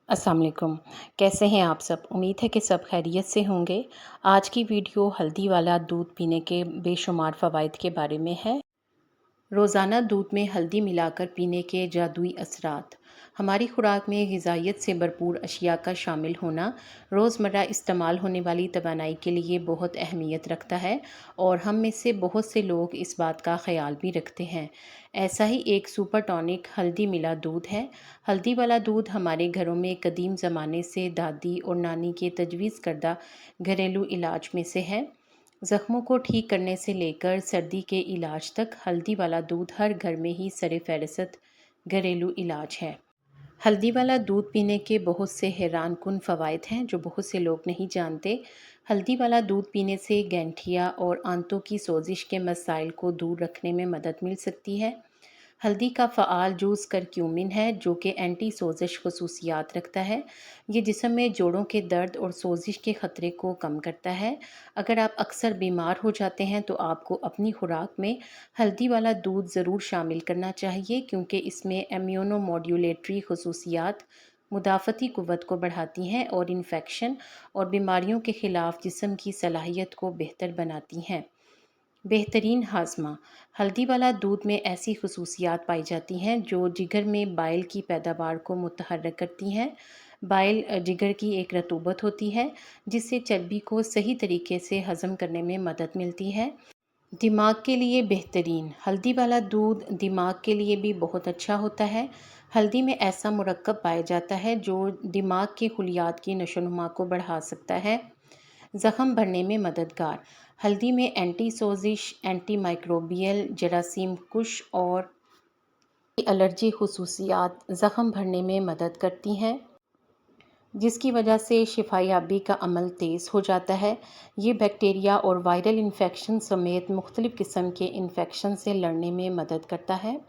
अस्सलाम वालेकुम। कैसे हैं आप सब? उम्मीद है कि सब खैरियत से होंगे। आज की वीडियो हल्दी वाला दूध पीने के बेशुमार फ़वाइद के बारे में है। रोज़ाना दूध में हल्दी मिलाकर पीने के जादुई असरात। हमारी खुराक में ग़िज़ाइयत से भरपूर अशिया का शामिल होना रोज़मर्रा इस्तेमाल होने वाली तवानाई के लिए बहुत अहमियत रखता है और हम में से बहुत से लोग इस बात का ख़याल भी रखते हैं। ऐसा ही एक सुपर टॉनिक हल्दी मिला दूध है। हल्दी वाला दूध हमारे घरों में कदीम ज़माने से दादी और नानी के तजवीज़ करदा घरेलू इलाज में से है। ज़ख्मों को ठीक करने से लेकर सर्दी के इलाज तक हल्दी वाला दूध हर घर में ही सर-ए-फ़हरिस्त घरेलू इलाज है। हल्दी वाला दूध पीने के बहुत से हैरान कुन फ़वाइद हैं जो बहुत से लोग नहीं जानते। हल्दी वाला दूध पीने से गैंठिया और आंतों की सोजिश के मसाइल को दूर रखने में मदद मिल सकती है। हल्दी का फ़आल जूस करक्यूमिन है जो कि एंटी सोजिश खसूसियात रखता है। ये जिस्म में जोड़ों के दर्द और सोजिश के ख़तरे को कम करता है। अगर आप अक्सर बीमार हो जाते हैं तो आपको अपनी खुराक में हल्दी वाला दूध ज़रूर शामिल करना चाहिए क्योंकि इसमें इम्यूनो मॉड्यूलेटरी खसूसियात मुदाफ़ती क़ुव्वत को बढ़ाती हैं और इन्फेक्शन और बीमारियों के ख़िलाफ़ जिस्म की सलाहियत को बेहतर बनाती हैं। बेहतरीन हाज़मा। हल्दी वाला दूध में ऐसी खसूसियात पाई जाती हैं जो जिगर में बाइल की पैदावार को मुतहर्रिक करती हैं। बाइल जिगर की एक रतूबत होती है जिससे चर्बी को सही तरीके से हज़म करने में मदद मिलती है। दिमाग के लिए बेहतरीन। हल्दी वाला दूध दिमाग के लिए भी बहुत अच्छा होता है। हल्दी में ऐसा मुरक्कब पाया जाता है जो दिमाग के खुलियात की नशोनुमा को बढ़ा सकता है। ज़ख़म भरने में मददगार। हल्दी में एंटी सोजिश, एंटी माइक्रोबियल, जरासीम कुश और एलर्जी खसूसियात ज़ख़म भरने में मदद करती हैं जिसकी वजह से शिफायाबी का अमल तेज़ हो जाता है। ये बैक्टीरिया और वायरल इन्फेक्शन समेत मुख्तलिफ़ किस्म के इन्फेक्शन से लड़ने में मदद करता है।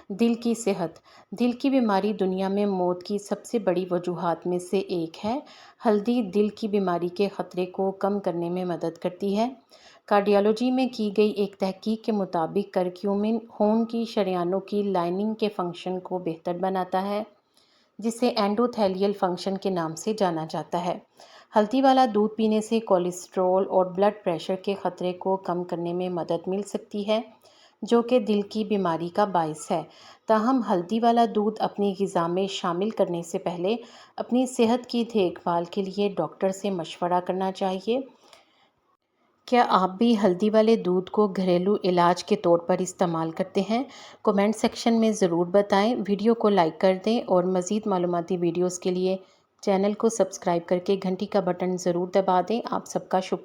दिल की सेहत। दिल की बीमारी दुनिया में मौत की सबसे बड़ी वजूहात में से एक है। हल्दी दिल की बीमारी के ख़तरे को कम करने में मदद करती है। कार्डियोलॉजी में की गई एक तहकीक के मुताबिक करक्यूमिन खून की शरियानों की लाइनिंग के फंक्शन को बेहतर बनाता है जिसे एंडोथेलियल फंक्शन के नाम से जाना जाता है। हल्दी वाला दूध पीने से कोलेस्ट्रॉल और ब्लड प्रेशर के ख़तरे को कम करने में मदद मिल सकती है जो कि दिल की बीमारी का बायस है। ताहम हल्दी वाला दूध अपनी ग़िज़ा में शामिल करने से पहले अपनी सेहत की देखभाल के लिए डॉक्टर से मशवरा करना चाहिए। क्या आप भी हल्दी वाले दूध को घरेलू इलाज के तौर पर इस्तेमाल करते हैं? कमेंट सेक्शन में ज़रूर बताएं। वीडियो को लाइक कर दें और मज़ीद मालूमाती वीडियोज़ के लिए चैनल को सब्सक्राइब करके घंटी का बटन ज़रूर दबा दें। आप सबका शुक्रिया।